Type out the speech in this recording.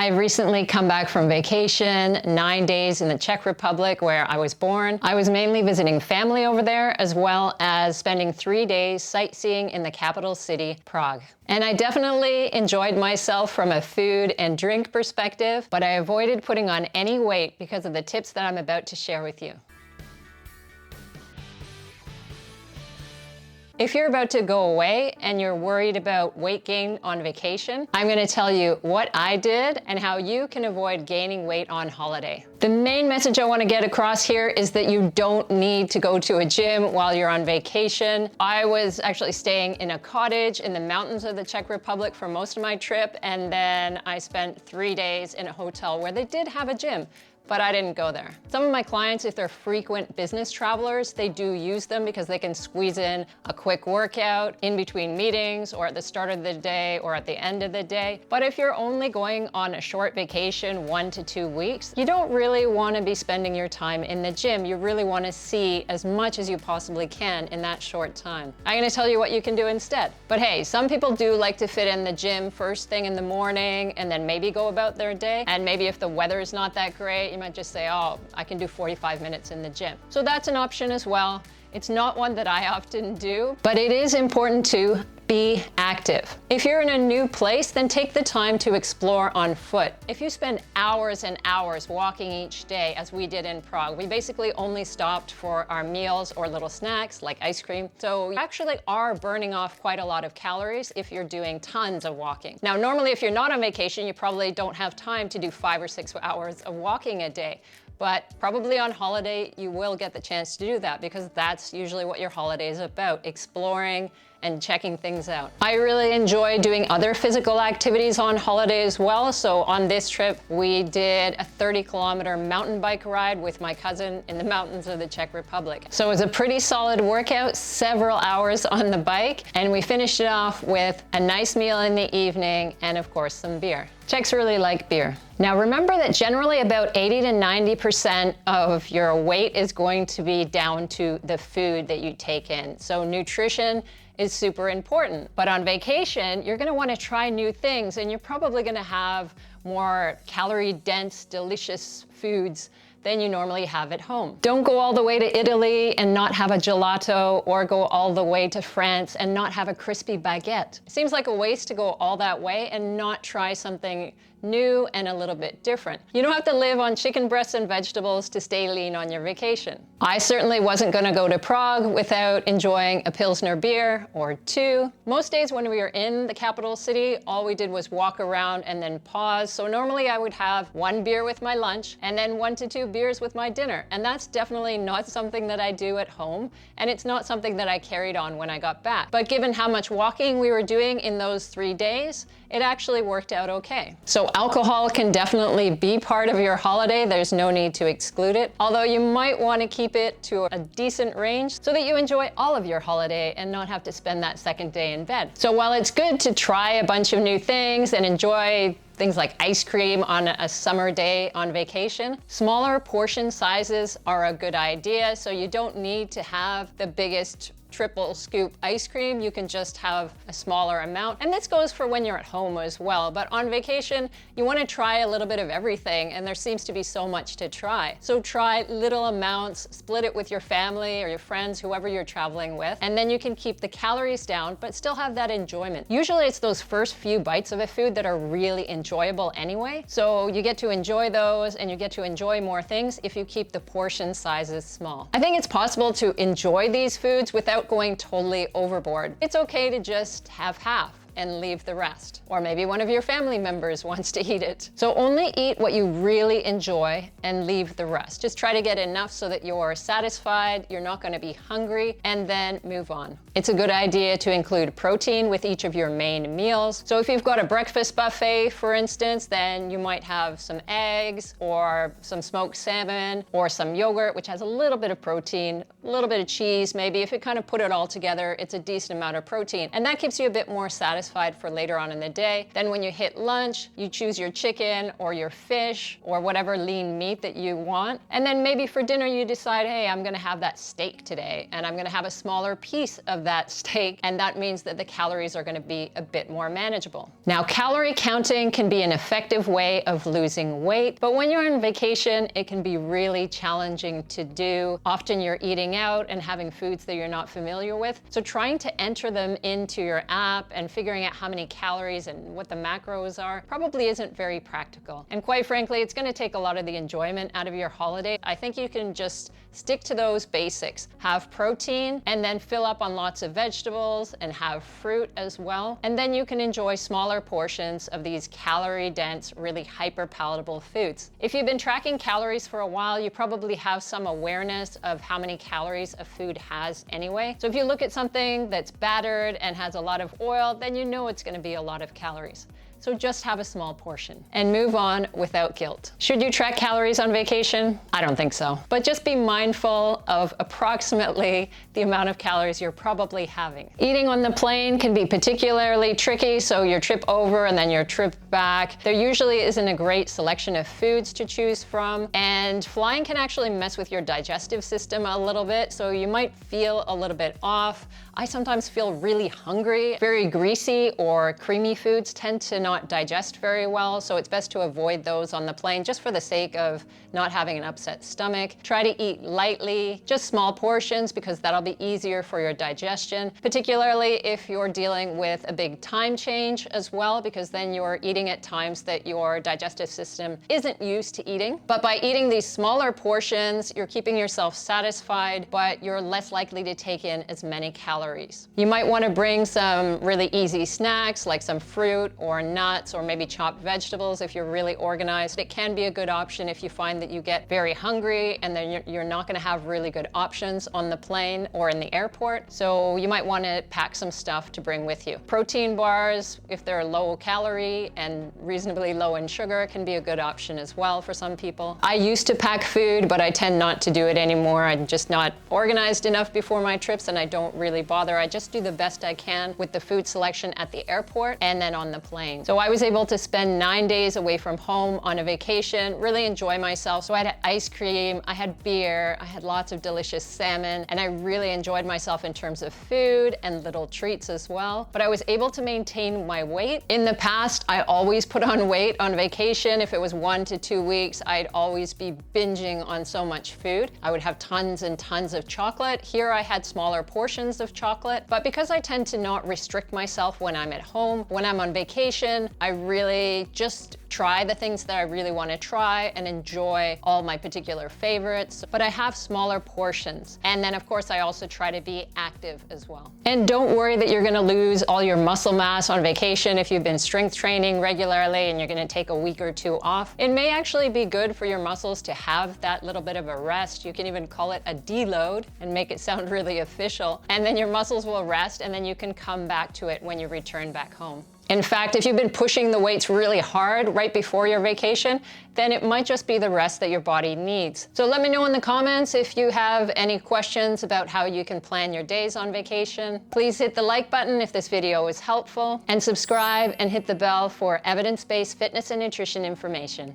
I've recently come back from vacation, 9 days in the Czech Republic where I was born. I was mainly visiting family over there, as well as spending 3 days sightseeing in the capital city, Prague. And I definitely enjoyed myself from a food and drink perspective, but I avoided putting on any weight because of the tips that I'm about to share with you. If you're about to go away and you're worried about weight gain on vacation, I'm going to tell you what I did and how you can avoid gaining weight on holiday. The main message I want to get across here is that you don't need to go to a gym while you're on vacation. I was actually staying in a cottage in the mountains of the Czech Republic for most of my trip, and then I spent 3 days in a hotel where they did have a gym, but I didn't go there. Some of my clients, if they're frequent business travelers, they do use them because they can squeeze in a quick workout in between meetings or at the start of the day or at the end of the day. But if you're only going on a short vacation, 1 to 2 weeks, you don't really want to be spending your time in the gym. You really want to see as much as you possibly can in that short time. I'm going to tell you what you can do instead. But hey, some people do like to fit in the gym first thing in the morning and then maybe go about their day. And maybe if the weather is not that great, you might just say, oh, I can do 45 minutes in the gym. So that's an option as well. It's not one that I often do, but it is important to be active. If you're in a new place, then take the time to explore on foot. If you spend hours and hours walking each day, as we did in Prague, we basically only stopped for our meals or little snacks like ice cream. So you actually are burning off quite a lot of calories if you're doing tons of walking. Now, normally if you're not on vacation, you probably don't have time to do 5 or 6 hours of walking a day. But probably on holiday, you will get the chance to do that because that's usually what your holiday is about, exploring and checking things out. I really enjoy doing other physical activities on holiday as well. So on this trip, we did a 30-kilometer mountain bike ride with my cousin in the mountains of the Czech Republic. So it was a pretty solid workout, several hours on the bike, and we finished it off with a nice meal in the evening and of course some beer. Czechs really like beer. Now remember that generally about 80 to 90% of your weight is going to be down to the food that you take in. So nutrition is super important. But on vacation, you're gonna wanna try new things and you're probably gonna have more calorie-dense, delicious foods than you normally have at home. Don't go all the way to Italy and not have a gelato, or go all the way to France and not have a crispy baguette. It seems like a waste to go all that way and not try something new and a little bit different. You don't have to live on chicken breasts and vegetables to stay lean on your vacation. I certainly wasn't gonna go to Prague without enjoying a Pilsner beer or 2. Most days when we were in the capital city, all we did was walk around and then pause. So normally I would have 1 beer with my lunch and then 1 to 2 beers with my dinner. And that's definitely not something that I do at home. And it's not something that I carried on when I got back. But given how much walking we were doing in those 3 days, it actually worked out okay. So alcohol can definitely be part of your holiday. There's no need to exclude it, although you might want to keep it to a decent range so that you enjoy all of your holiday and not have to spend that second day in bed. So while it's good to try a bunch of new things and enjoy things like ice cream on a summer day on vacation, smaller portion sizes are a good idea. So you don't need to have the biggest triple scoop ice cream. You can just have a smaller amount. And this goes for when you're at home as well. But on vacation, you want to try a little bit of everything, and there seems to be so much to try. So try little amounts, split it with your family or your friends, whoever you're traveling with, and then you can keep the calories down, but still have that enjoyment. Usually it's those first few bites of a food that are really enjoyable anyway. So you get to enjoy those and you get to enjoy more things if you keep the portion sizes small. I think it's possible to enjoy these foods without going totally overboard. It's okay to just have half and leave the rest. Or maybe one of your family members wants to eat it. So only eat what you really enjoy and leave the rest. Just try to get enough so that you're satisfied, you're not gonna be hungry, and then move on. It's a good idea to include protein with each of your main meals. So if you've got a breakfast buffet, for instance, then you might have some eggs or some smoked salmon or some yogurt, which has a little bit of protein, a little bit of cheese, maybe. If you kind of put it all together, it's a decent amount of protein. And that keeps you a bit more satisfied satisfied for later on in the day. Then when you hit lunch, you choose your chicken or your fish or whatever lean meat that you want. And then maybe for dinner you decide, hey, I'm gonna have that steak today and I'm gonna have a smaller piece of that steak, and that means that the calories are gonna be a bit more manageable. Now, calorie counting can be an effective way of losing weight, but when you're on vacation, it can be really challenging to do. Often you're eating out and having foods that you're not familiar with, so trying to enter them into your app and figuring out how many calories and what the macros are probably isn't very practical. And quite frankly, it's gonna take a lot of the enjoyment out of your holiday. I think you can just stick to those basics. Have protein and then fill up on lots of vegetables and have fruit as well. And then you can enjoy smaller portions of these calorie-dense, really hyper-palatable foods. If you've been tracking calories for a while, you probably have some awareness of how many calories a food has anyway. So if you look at something that's battered and has a lot of oil, then you know it's gonna be a lot of calories. So just have a small portion and move on without guilt. Should you track calories on vacation? I don't think so. But just be mindful of approximately the amount of calories you're probably having. Eating on the plane can be particularly tricky, so your trip over and then your trip back, there usually isn't a great selection of foods to choose from, and flying can actually mess with your digestive system a little bit, so you might feel a little bit off. I sometimes feel really hungry. Very greasy or creamy foods tend to not digest very well, so it's best to avoid those on the plane just for the sake of not having an upset stomach. Try to eat lightly, just small portions, because that'll be easier for your digestion, particularly if you're dealing with a big time change as well, because then you're eating at times that your digestive system isn't used to eating. But by eating these smaller portions, you're keeping yourself satisfied, but you're less likely to take in as many calories. You might want to bring some really easy snacks like some fruit or nuts or maybe chopped vegetables if you're really organized. It can be a good option if you find that you get very hungry and then you're not going to have really good options on the plane or in the airport. So you might want to pack some stuff to bring with you. Protein bars, if they're low calorie and reasonably low in sugar, can be a good option as well for some people. I used to pack food, but I tend not to do it anymore. I'm just not organized enough before my trips and I don't really bother. I just do the best I can with the food selection at the airport and then on the plane. So I was able to spend 9 days away from home on a vacation, really enjoy myself. So I had ice cream, I had beer, I had lots of delicious salmon, and I really enjoyed myself in terms of food and little treats as well. But I was able to maintain my weight. In the past, I always put on weight on vacation. If it was 1 to 2 weeks, I'd always be binging on so much food. I would have tons and tons of chocolate. Here I had smaller portions of chocolate, but because I tend to not restrict myself when I'm at home, when I'm on vacation, I really just try the things that I really want to try and enjoy all my particular favorites, but I have smaller portions. And then of course I also try to be active as well. And don't worry that you're going to lose all your muscle mass on vacation if you've been strength training regularly and you're going to take a week or 2 off. It may actually be good for your muscles to have that little bit of a rest. You can even call it a deload and make it sound really official. And then your muscles will rest and then you can come back to it when you return back home. In fact, if you've been pushing the weights really hard right before your vacation, then it might just be the rest that your body needs. So let me know in the comments if you have any questions about how you can plan your days on vacation. Please hit the like button if this video was helpful, and subscribe and hit the bell for evidence-based fitness and nutrition information.